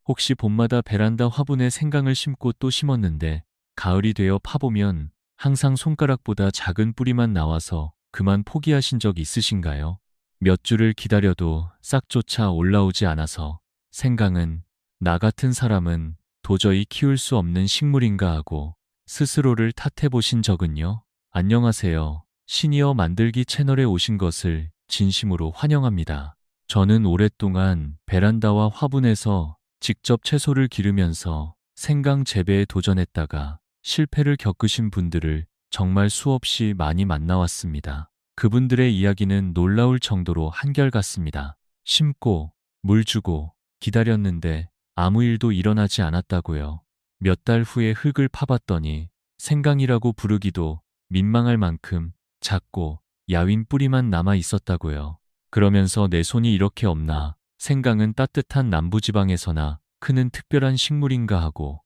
혹시 봄마다 베란다 화분에 생강을 심고 또 심었는데 가을이 되어 파보면 항상 손가락보다 작은 뿌리만 나와서 그만 포기하신 적 있으신가요? 몇 주를 기다려도 싹조차 올라오지 않아서 생강은 나 같은 사람은 도저히 키울 수 없는 식물인가 하고 스스로를 탓해 보신 적은요? 안녕하세요. 시니어 만들기 채널에 오신 것을 진심으로 환영합니다. 저는 오랫동안 베란다와 화분에서 직접 채소를 기르면서 생강 재배에 도전했다가 실패를 겪으신 분들을 정말 수없이 많이 만나왔습니다. 그분들의 이야기는 놀라울 정도로 한결같습니다. 심고, 물 주고, 기다렸는데 아무 일도 일어나지 않았다고요. 몇 달 후에 흙을 파봤더니 생강이라고 부르기도 민망할 만큼 작고 야윈 뿌리만 남아 있었다고요. 그러면서 내 손이 이렇게 없나, 생강은 따뜻한 남부지방에서나 크는 특별한 식물인가 하고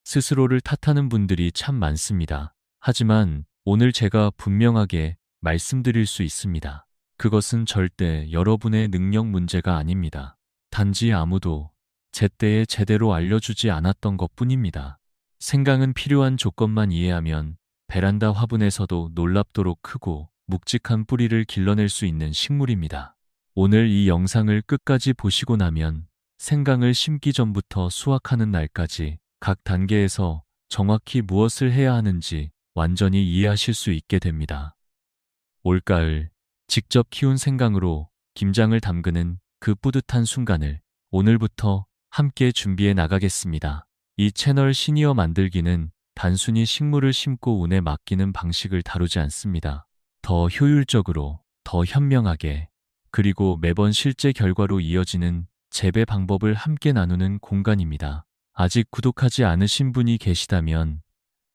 스스로를 탓하는 분들이 참 많습니다. 하지만 오늘 제가 분명하게 말씀드릴 수 있습니다. 그것은 절대 여러분의 능력 문제가 아닙니다. 단지 아무도 제때에 제대로 알려주지 않았던 것뿐입니다. 생강은 필요한 조건만 이해하면 베란다 화분에서도 놀랍도록 크고 묵직한 뿌리를 길러낼 수 있는 식물입니다. 오늘 이 영상을 끝까지 보시고 나면 생강을 심기 전부터 수확하는 날까지 각 단계에서 정확히 무엇을 해야 하는지 완전히 이해하실 수 있게 됩니다. 올가을, 직접 키운 생강으로 김장을 담그는 그 뿌듯한 순간을 오늘부터 함께 준비해 나가겠습니다. 이 채널 시니어 만들기는 단순히 식물을 심고 운에 맡기는 방식을 다루지 않습니다. 더 효율적으로, 더 현명하게, 그리고 매번 실제 결과로 이어지는 재배 방법을 함께 나누는 공간입니다. 아직 구독하지 않으신 분이 계시다면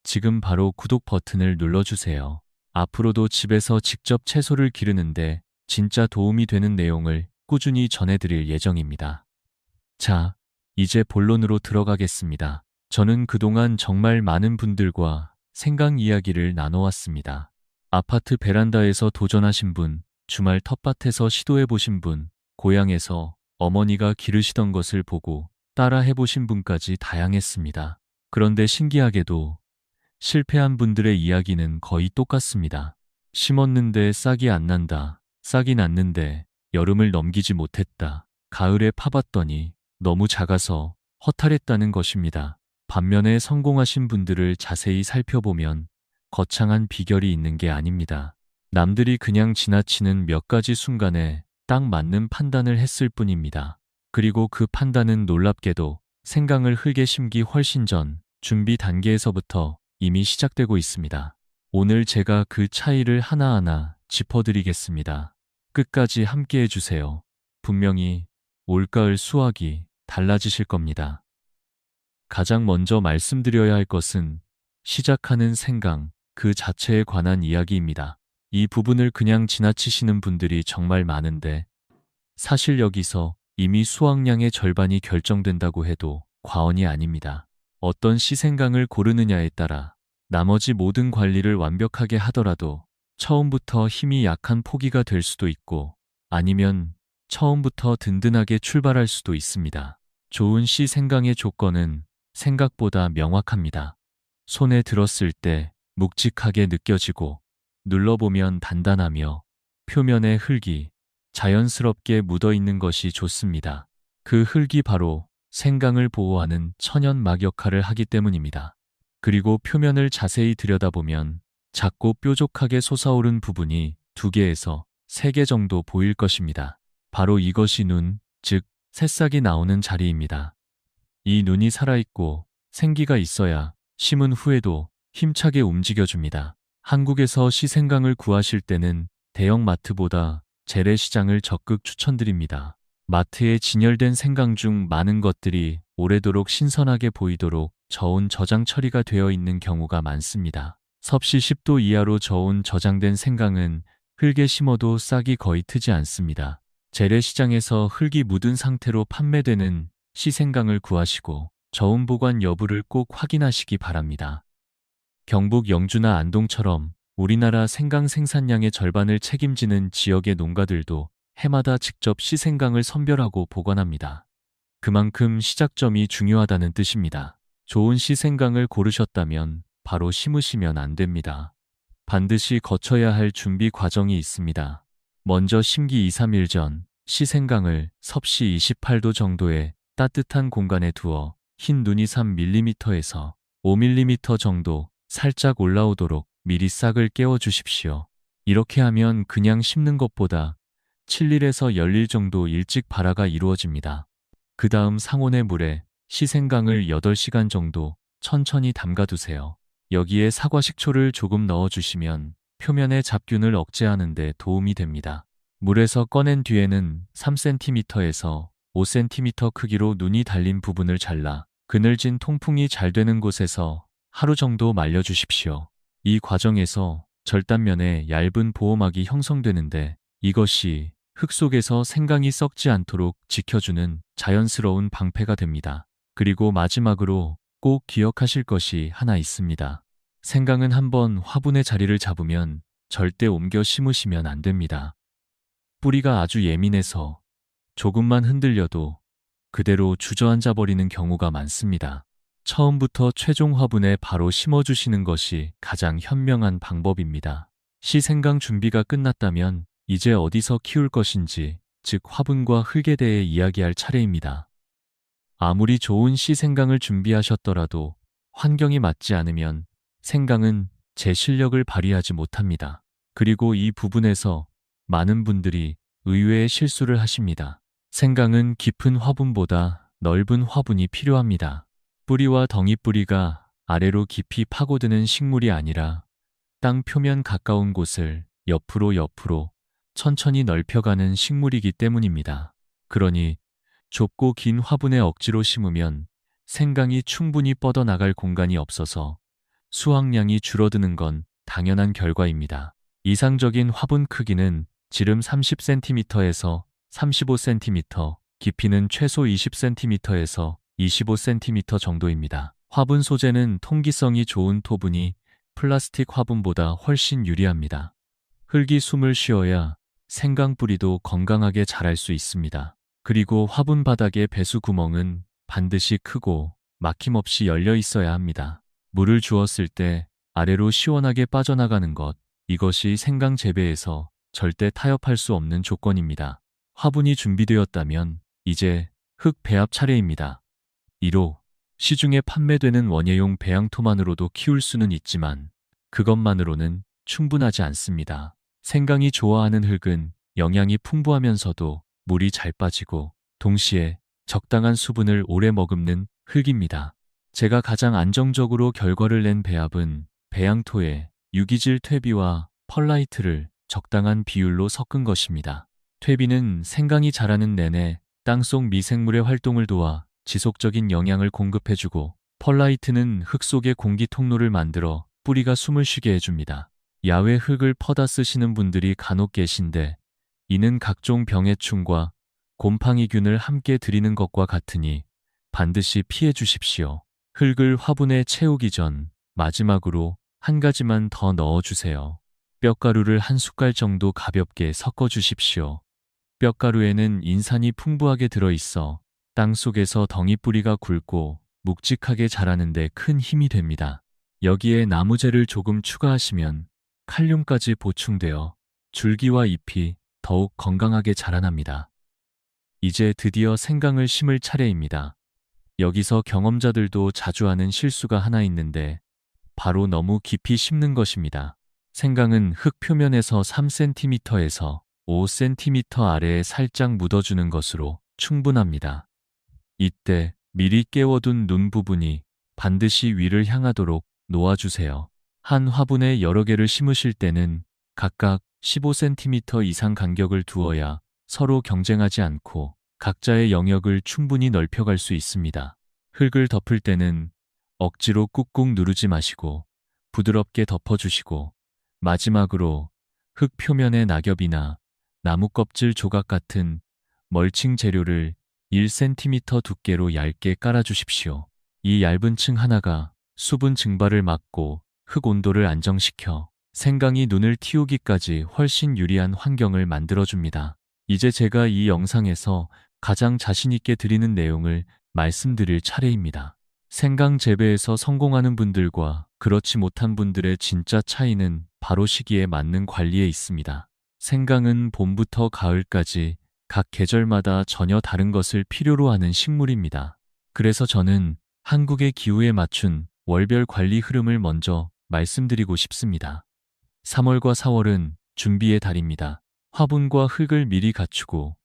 지금 바로 구독 버튼을 눌러주세요. 앞으로도 집에서 직접 채소를 기르는데 진짜 도움이 되는 내용을 꾸준히 전해드릴 예정입니다. 자, 이제 본론으로 들어가겠습니다. 저는 그동안 정말 많은 분들과 생강 이야기를 나눠왔습니다. 아파트 베란다에서 도전하신 분, 주말 텃밭에서 시도해보신 분, 고향에서 어머니가 기르시던 것을 보고 따라 해보신 분까지 다양했습니다. 그런데 신기하게도 실패한 분들의 이야기는 거의 똑같습니다. 심었는데 싹이 안 난다. 싹이 났는데 여름을 넘기지 못했다. 가을에 파봤더니 너무 작아서 허탈했다는 것입니다. 반면에 성공하신 분들을 자세히 살펴보면 거창한 비결이 있는 게 아닙니다. 남들이 그냥 지나치는 몇 가지 순간에 딱 맞는 판단을 했을 뿐입니다. 그리고 그 판단은 놀랍게도 생강을 흙에 심기 훨씬 전 준비 단계에서부터 이미 시작되고 있습니다. 오늘 제가 그 차이를 하나하나 짚어드리겠습니다. 끝까지 함께 해주세요. 분명히 올가을 수확이 달라지실 겁니다. 가장 먼저 말씀드려야 할 것은 시작하는 생강 그 자체에 관한 이야기입니다. 이 부분을 그냥 지나치시는 분들이 정말 많은데 사실 여기서 이미 수확량의 절반이 결정된다고 해도 과언이 아닙니다. 어떤 시생강을 고르느냐에 따라 나머지 모든 관리를 완벽하게 하더라도 처음부터 힘이 약한 포기가 될 수도 있고 아니면 처음부터 든든하게 출발할 수도 있습니다. 좋은 시생강의 조건은 생각보다 명확합니다. 손에 들었을 때 묵직하게 느껴지고 눌러보면 단단하며 표면에 흙이 자연스럽게 묻어있는 것이 좋습니다. 그 흙이 바로 생강을 보호하는 천연막 역할을 하기 때문입니다. 그리고 표면을 자세히 들여다보면 작고 뾰족하게 솟아오른 부분이 2개에서 3개 정도 보일 것입니다. 바로 이것이 눈, 즉 새싹이 나오는 자리입니다. 이 눈이 살아있고 생기가 있어야 심은 후에도 힘차게 움직여줍니다. 한국에서 시생강을 구하실 때는 대형 마트보다 재래시장을 적극 추천드립니다. 마트에 진열된 생강 중 많은 것들이 오래도록 신선하게 보이도록 저온 저장 처리가 되어 있는 경우가 많습니다. 섭씨 10도 이하로 저온 저장된 생강은 흙에 심어도 싹이 거의 트지 않습니다. 재래시장에서 흙이 묻은 상태로 판매되는 시생강을 구하시고 저온 보관 여부를 꼭 확인하시기 바랍니다. 경북 영주나 안동처럼 우리나라 생강 생산량의 절반을 책임지는 지역의 농가들도 해마다 직접 시생강을 선별하고 보관합니다. 그만큼 시작점이 중요하다는 뜻입니다. 좋은 씨 생강을 고르셨다면 바로 심으시면 안 됩니다. 반드시 거쳐야 할 준비 과정이 있습니다. 먼저 심기 2-3일 전 씨 생강을 섭씨 28도 정도의 따뜻한 공간에 두어 흰 눈이 3mm에서 5mm 정도 살짝 올라오도록 미리 싹을 깨워 주십시오. 이렇게 하면 그냥 심는 것보다 7일에서 열일 정도 일찍 발화가 이루어집니다. 그 다음 상온의 물에 씨 생강을 8시간 정도 천천히 담가두세요. 여기에 사과 식초를 조금 넣어주시면 표면의 잡균을 억제하는 데 도움이 됩니다. 물에서 꺼낸 뒤에는 3cm에서 5cm 크기로 눈이 달린 부분을 잘라 그늘진 통풍이 잘 되는 곳에서 하루 정도 말려주십시오. 이 과정에서 절단면에 얇은 보호막이 형성되는데 이것이 흙 속에서 생강이 썩지 않도록 지켜주는 자연스러운 방패가 됩니다. 그리고 마지막으로 꼭 기억하실 것이 하나 있습니다. 생강은 한번 화분의 자리를 잡으면 절대 옮겨 심으시면 안 됩니다. 뿌리가 아주 예민해서 조금만 흔들려도 그대로 주저앉아 버리는 경우가 많습니다. 처음부터 최종 화분에 바로 심어주시는 것이 가장 현명한 방법입니다. 씨 생강 준비가 끝났다면 이제 어디서 키울 것인지, 즉 화분과 흙에 대해 이야기할 차례입니다. 아무리 좋은 씨 생강을 준비하셨더라도 환경이 맞지 않으면 생강은 제 실력을 발휘하지 못합니다. 그리고 이 부분에서 많은 분들이 의외의 실수를 하십니다. 생강은 깊은 화분보다 넓은 화분이 필요합니다. 뿌리와 덩이뿌리가 아래로 깊이 파고드는 식물이 아니라 땅 표면 가까운 곳을 옆으로 천천히 넓혀가는 식물이기 때문입니다. 그러니 좁고 긴 화분에 억지로 심으면 생강이 충분히 뻗어나갈 공간이 없어서 수확량이 줄어드는 건 당연한 결과입니다. 이상적인 화분 크기는 지름 30cm에서 35cm, 깊이는 최소 20cm에서 25cm 정도입니다. 화분 소재는 통기성이 좋은 토분이 플라스틱 화분보다 훨씬 유리합니다. 흙이 숨을 쉬어야 생강 뿌리도 건강하게 자랄 수 있습니다. 그리고 화분 바닥의 배수 구멍은 반드시 크고 막힘없이 열려 있어야 합니다. 물을 주었을 때 아래로 시원하게 빠져나가는 것, 이것이 생강 재배에서 절대 타협할 수 없는 조건입니다. 화분이 준비되었다면 이제 흙 배합 차례입니다. 1호, 시중에 판매되는 원예용 배양토만으로도 키울 수는 있지만 그것만으로는 충분하지 않습니다. 생강이 좋아하는 흙은 영양이 풍부하면서도 물이 잘 빠지고 동시에 적당한 수분을 오래 머금는 흙입니다. 제가 가장 안정적으로 결과를 낸 배합은 배양토에 유기질 퇴비와 펄라이트를 적당한 비율로 섞은 것입니다. 퇴비는 생강이 자라는 내내 땅속 미생물의 활동을 도와 지속적인 영양을 공급해주고 펄라이트는 흙 속의 공기 통로를 만들어 뿌리가 숨을 쉬게 해줍니다. 야외 흙을 퍼다 쓰시는 분들이 간혹 계신데 이는 각종 병해충과 곰팡이균을 함께 들이는 것과 같으니 반드시 피해 주십시오. 흙을 화분에 채우기 전 마지막으로 한 가지만 더 넣어주세요. 뼈가루를 한 숟갈 정도 가볍게 섞어 주십시오. 뼈가루에는 인산이 풍부하게 들어있어 땅 속에서 덩이뿌리가 굵고 묵직하게 자라는 데 큰 힘이 됩니다. 여기에 나무재를 조금 추가하시면 칼륨까지 보충되어 줄기와 잎이 더욱 건강하게 자라납니다. 이제 드디어 생강을 심을 차례입니다. 여기서 경험자들도 자주 하는 실수가 하나 있는데 바로 너무 깊이 심는 것입니다. 생강은 흙 표면에서 3cm에서 5cm 아래에 살짝 묻어주는 것으로 충분합니다. 이때 미리 깨워둔 눈 부분이 반드시 위를 향하도록 놓아주세요. 한 화분에 여러 개를 심으실 때는 각각 15cm 이상 간격을 두어야 서로 경쟁하지 않고 각자의 영역을 충분히 넓혀갈 수 있습니다. 흙을 덮을 때는 억지로 꾹꾹 누르지 마시고 부드럽게 덮어주시고 마지막으로 흙 표면에 낙엽이나 나무 껍질 조각 같은 멀칭 재료를 1cm 두께로 얇게 깔아주십시오. 이 얇은 층 하나가 수분 증발을 막고 흙 온도를 안정시켜 생강이 눈을 틔우기까지 훨씬 유리한 환경을 만들어줍니다. 이제 제가 이 영상에서 가장 자신있게 드리는 내용을 말씀드릴 차례입니다. 생강 재배에서 성공하는 분들과 그렇지 못한 분들의 진짜 차이는 바로 시기에 맞는 관리에 있습니다. 생강은 봄부터 가을까지 각 계절마다 전혀 다른 것을 필요로 하는 식물입니다. 그래서 저는 한국의 기후에 맞춘 월별 관리 흐름을 먼저 말씀드리고 싶습니다. 3월과 4월은 준비의 달입니다. 화분과 흙을 미리 갖추고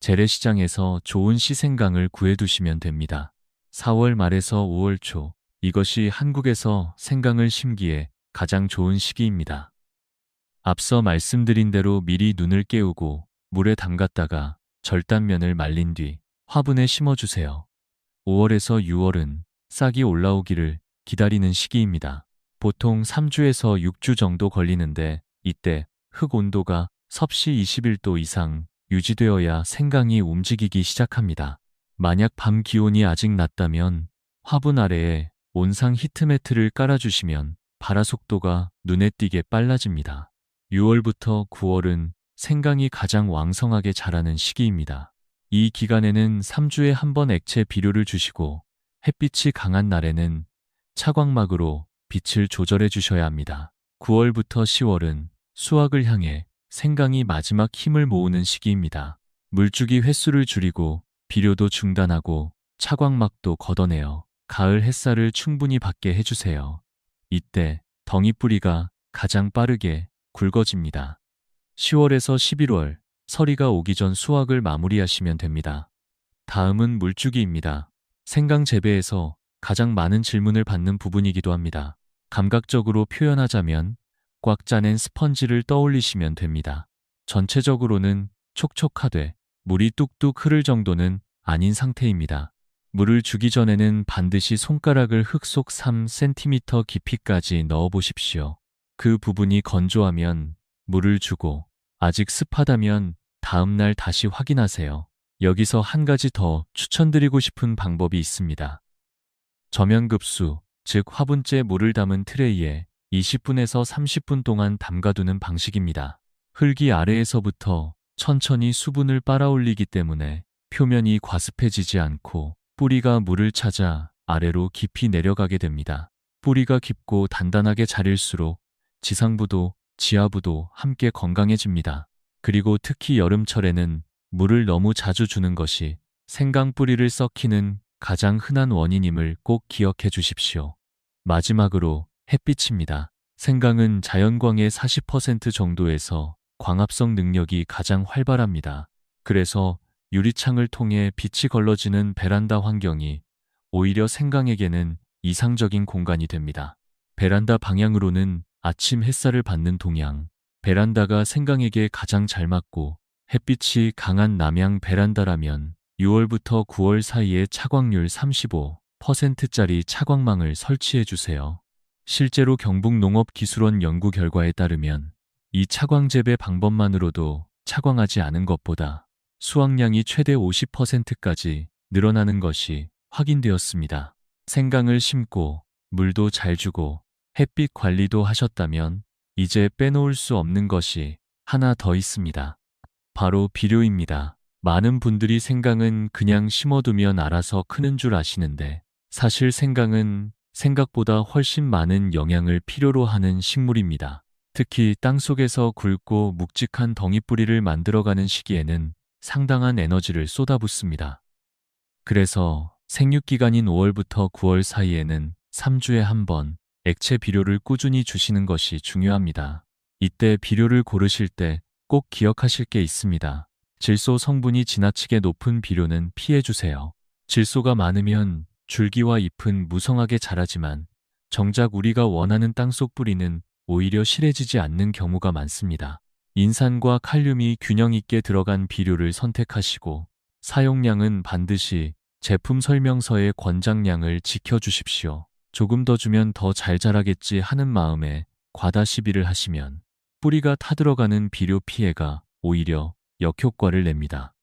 재래시장에서 좋은 시생강을 구해두시면 됩니다. 4월 말에서 5월 초, 이것이 한국에서 생강을 심기에 가장 좋은 시기입니다. 앞서 말씀드린 대로 미리 눈을 깨우고 물에 담갔다가 절단면을 말린 뒤 화분에 심어주세요. 5월에서 6월은 싹이 올라오기를 기다리는 시기입니다. 보통 3주에서 6주 정도 걸리는데 이때 흙 온도가 섭씨 21도 이상 유지되어야 생강이 움직이기 시작합니다. 만약 밤 기온이 아직 낮다면 화분 아래에 온상 히트매트를 깔아주시면 발화 속도가 눈에 띄게 빨라집니다. 6월부터 9월은 생강이 가장 왕성하게 자라는 시기입니다. 이 기간에는 3주에 한 번 액체 비료를 주시고 햇빛이 강한 날에는 차광막으로 빛을 조절해 주셔야 합니다. 9월부터 10월은 수확을 향해 생강이 마지막 힘을 모으는 시기입니다. 물주기 횟수를 줄이고 비료도 중단하고 차광막도 걷어내어 가을 햇살을 충분히 받게 해주세요. 이때 덩이뿌리가 가장 빠르게 굵어집니다. 10월에서 11월, 서리가 오기 전 수확을 마무리하시면 됩니다. 다음은 물주기입니다. 생강 재배에서 가장 많은 질문을 받는 부분이기도 합니다. 감각적으로 표현하자면 꽉 짜낸 스펀지를 떠올리시면 됩니다. 전체적으로는 촉촉하되 물이 뚝뚝 흐를 정도는 아닌 상태입니다. 물을 주기 전에는 반드시 손가락을 흙 속 3cm 깊이까지 넣어 보십시오. 그 부분이 건조하면 물을 주고 아직 습하다면 다음날 다시 확인하세요. 여기서 한 가지 더 추천드리고 싶은 방법이 있습니다. 저면급수, 즉 화분째 물을 담은 트레이에 20분에서 30분 동안 담가두는 방식입니다. 흙이 아래에서부터 천천히 수분을 빨아올리기 때문에 표면이 과습해지지 않고 뿌리가 물을 찾아 아래로 깊이 내려가게 됩니다. 뿌리가 깊고 단단하게 자릴수록 지상부도 지하부도 함께 건강해집니다. 그리고 특히 여름철에는 물을 너무 자주 주는 것이 생강 뿌리를 썩히는 가장 흔한 원인임을 꼭 기억해 주십시오. 마지막으로 햇빛입니다. 생강은 자연광의 40% 정도에서 광합성 능력이 가장 활발합니다. 그래서 유리창을 통해 빛이 걸러지는 베란다 환경이 오히려 생강에게는 이상적인 공간이 됩니다. 베란다 방향으로는 아침 햇살을 받는 동향, 베란다가 생강에게 가장 잘 맞고 햇빛이 강한 남향 베란다라면 6월부터 9월 사이에 차광률 35%짜리 차광망을 설치해 주세요. 실제로 경북농업기술원 연구 결과에 따르면 이 차광 재배 방법만으로도 차광하지 않은 것보다 수확량이 최대 50%까지 늘어나는 것이 확인되었습니다. 생강을 심고 물도 잘 주고 햇빛 관리도 하셨다면 이제 빼놓을 수 없는 것이 하나 더 있습니다. 바로 비료입니다. 많은 분들이 생강은 그냥 심어두면 알아서 크는 줄 아시는데 사실 생강은 생각보다 훨씬 많은 영양을 필요로 하는 식물입니다. 특히 땅속에서 굵고 묵직한 덩이뿌리를 만들어가는 시기에는 상당한 에너지를 쏟아붓습니다. 그래서 생육기간인 5월부터 9월 사이에는 3주에 한 번 액체 비료를 꾸준히 주시는 것이 중요합니다. 이때 비료를 고르실 때 꼭 기억하실 게 있습니다. 질소 성분이 지나치게 높은 비료는 피해주세요. 질소가 많으면 줄기와 잎은 무성하게 자라지만 정작 우리가 원하는 땅속 뿌리는 오히려 실해지지 않는 경우가 많습니다. 인산과 칼륨이 균형 있게 들어간 비료를 선택하시고 사용량은 반드시 제품 설명서의 권장량을 지켜주십시오. 조금 더 주면 더 잘 자라겠지 하는 마음에 과다 시비를 하시면 뿌리가 타들어가는 비료 피해가 오히려 역효과를 냅니다.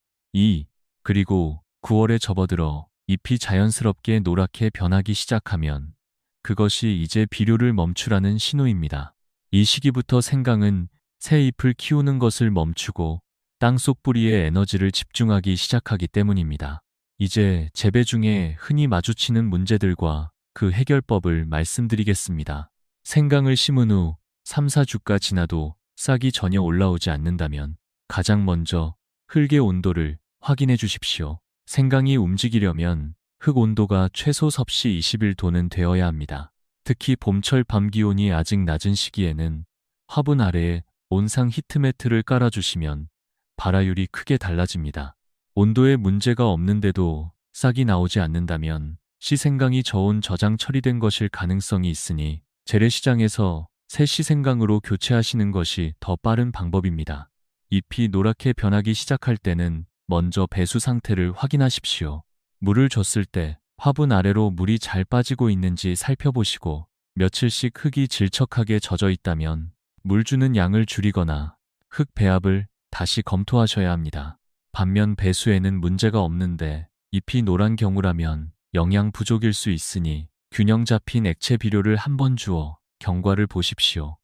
그리고 9월에 접어들어 잎이 자연스럽게 노랗게 변하기 시작하면 그것이 이제 비료를 멈추라는 신호입니다. 이 시기부터 생강은 새 잎을 키우는 것을 멈추고 땅속 뿌리에 에너지를 집중하기 시작하기 때문입니다. 이제 재배 중에 흔히 마주치는 문제들과 그 해결법을 말씀드리겠습니다. 생강을 심은 후 3, 4주가 지나도 싹이 전혀 올라오지 않는다면 가장 먼저 흙의 온도를 확인해 주십시오. 생강이 움직이려면 흙 온도가 최소 섭씨 21도는 되어야 합니다. 특히 봄철 밤 기온이 아직 낮은 시기에는 화분 아래에 온상 히트매트를 깔아주시면 발화율이 크게 달라집니다. 온도에 문제가 없는데도 싹이 나오지 않는다면 시생강이 저온 저장 처리된 것일 가능성이 있으니 재래시장에서 새 시생강으로 교체하시는 것이 더 빠른 방법입니다. 잎이 노랗게 변하기 시작할 때는 먼저 배수 상태를 확인하십시오. 물을 줬을 때 화분 아래로 물이 잘 빠지고 있는지 살펴보시고 며칠씩 흙이 질척하게 젖어 있다면 물 주는 양을 줄이거나 흙 배합을 다시 검토하셔야 합니다. 반면 배수에는 문제가 없는데 잎이 노란 경우라면 영양 부족일 수 있으니 균형 잡힌 액체 비료를 한번 주어 경과를 보십시오.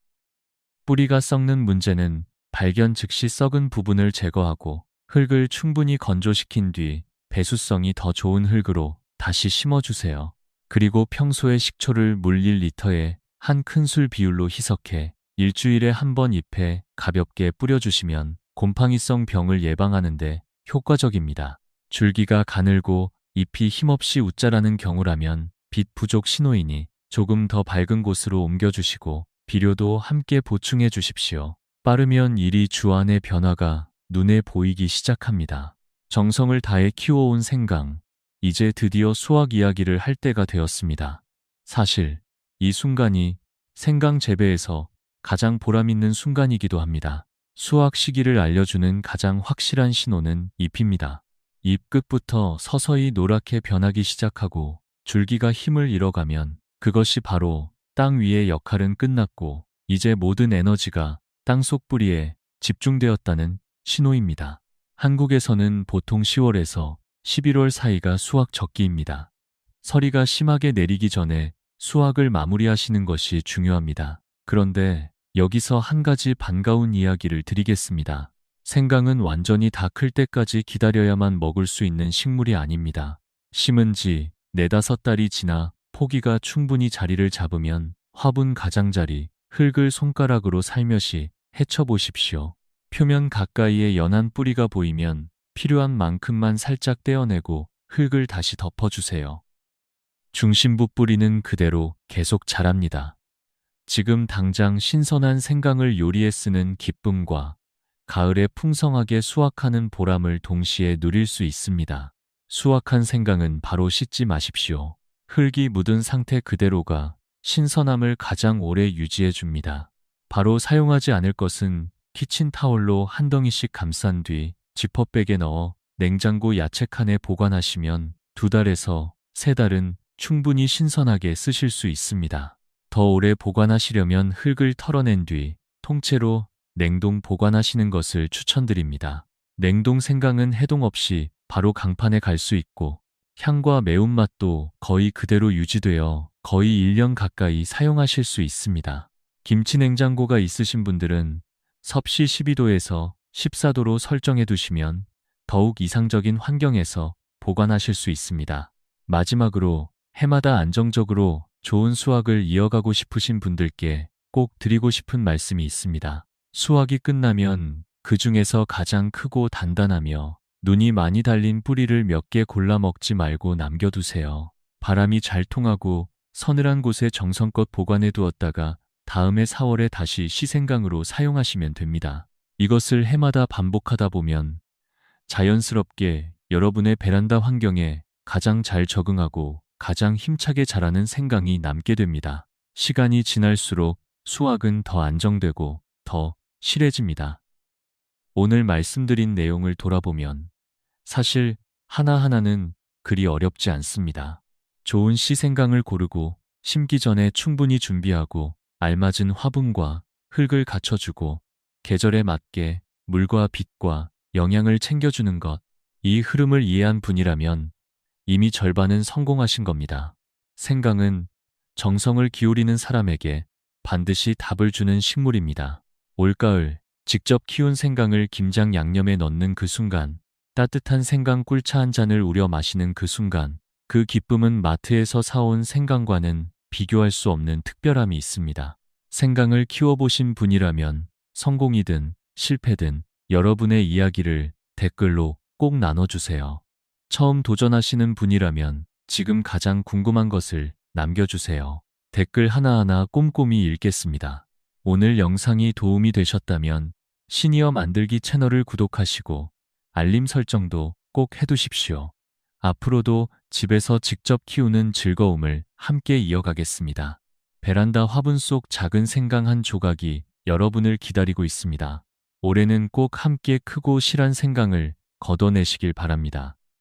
뿌리가 썩는 문제는 발견 즉시 썩은 부분을 제거하고 흙을 충분히 건조시킨 뒤 배수성이 더 좋은 흙으로 다시 심어주세요. 그리고 평소에 식초를 물 1리터에 한 큰술 비율로 희석해 일주일에 한 번 잎에 가볍게 뿌려주시면 곰팡이성 병을 예방하는 데 효과적입니다. 줄기가 가늘고 잎이 힘없이 웃자라는 경우라면 빛 부족 신호이니 조금 더 밝은 곳으로 옮겨주시고 비료도 함께 보충해 주십시오. 빠르면 1, 2주 안의 변화가 눈에 보이기 시작합니다. 정성을 다해 키워온 생강, 이제 드디어 수확 이야기를 할 때가 되었습니다. 사실 이 순간이 생강 재배에서 가장 보람있는 순간이기도 합니다. 수확 시기를 알려주는 가장 확실한 신호는 잎입니다. 잎 끝부터 서서히 노랗게 변하기 시작하고 줄기가 힘을 잃어가면 그것이 바로 땅 위의 역할은 끝났고 이제 모든 에너지가 땅속 뿌리에 집중되었다는 신호입니다. 한국에서는 보통 10월에서 11월 사이가 수확 적기입니다. 서리가 심하게 내리기 전에 수확을 마무리하시는 것이 중요합니다. 그런데 여기서 한 가지 반가운 이야기를 드리겠습니다. 생강은 완전히 다 클 때까지 기다려야만 먹을 수 있는 식물이 아닙니다. 심은 지 4~5달이 지나 포기가 충분히 자리를 잡으면 화분 가장자리, 흙을 손가락으로 살며시 헤쳐보십시오. 표면 가까이에 연한 뿌리가 보이면 필요한 만큼만 살짝 떼어내고 흙을 다시 덮어주세요. 중심부 뿌리는 그대로 계속 자랍니다. 지금 당장 신선한 생강을 요리에 쓰는 기쁨과 가을에 풍성하게 수확하는 보람을 동시에 누릴 수 있습니다. 수확한 생강은 바로 씻지 마십시오. 흙이 묻은 상태 그대로가 신선함을 가장 오래 유지해 줍니다. 바로 사용하지 않을 것은 키친타올로 한 덩이씩 감싼 뒤 지퍼백에 넣어 냉장고 야채칸에 보관하시면 2달에서 3달은 충분히 신선하게 쓰실 수 있습니다. 더 오래 보관하시려면 흙을 털어낸 뒤 통째로 냉동 보관하시는 것을 추천드립니다. 냉동 생강은 해동 없이 바로 강판에 갈 수 있고 향과 매운맛도 거의 그대로 유지되어 거의 1년 가까이 사용하실 수 있습니다. 김치 냉장고가 있으신 분들은 섭씨 12도에서 14도로 설정해 두시면 더욱 이상적인 환경에서 보관하실 수 있습니다. 마지막으로 해마다 안정적으로 좋은 수확을 이어가고 싶으신 분들께 꼭 드리고 싶은 말씀이 있습니다. 수확이 끝나면 그 중에서 가장 크고 단단하며 눈이 많이 달린 뿌리를 몇 개 골라 먹지 말고 남겨두세요. 바람이 잘 통하고 서늘한 곳에 정성껏 보관해 두었다가 다음해 4월에 다시 시생강으로 사용하시면 됩니다. 이것을 해마다 반복하다 보면 자연스럽게 여러분의 베란다 환경에 가장 잘 적응하고 가장 힘차게 자라는 생강이 남게 됩니다. 시간이 지날수록 수확은 더 안정되고 더 실해집니다. 오늘 말씀드린 내용을 돌아보면 사실 하나하나는 그리 어렵지 않습니다. 좋은 씨 생강을 고르고 심기 전에 충분히 준비하고 알맞은 화분과 흙을 갖춰주고 계절에 맞게 물과 빛과 영양을 챙겨주는 것, 이 흐름을 이해한 분이라면 이미 절반은 성공하신 겁니다. 생강은 정성을 기울이는 사람에게 반드시 답을 주는 식물입니다. 올가을 직접 키운 생강을 김장 양념에 넣는 그 순간, 따뜻한 생강 꿀차 한 잔을 우려 마시는 그 순간, 그 기쁨은 마트에서 사온 생강과는 비교할 수 없는 특별함이 있습니다. 생강을 키워보신 분이라면 성공이든 실패든 여러분의 이야기를 댓글로 꼭 나눠주세요. 처음 도전하시는 분이라면 지금 가장 궁금한 것을 남겨주세요. 댓글 하나하나 꼼꼼히 읽겠습니다. 오늘 영상이 도움이 되셨다면 시니어 만들기 채널을 구독하시고 알림 설정도 꼭 해두십시오. 앞으로도 집에서 직접 키우는 즐거움을 함께 이어가겠습니다. 베란다 화분 속 작은 생강 한 조각이 여러분을 기다리고 있습니다. 올해는 꼭 함께 크고 실한 생강을 거둬내시길 바랍니다.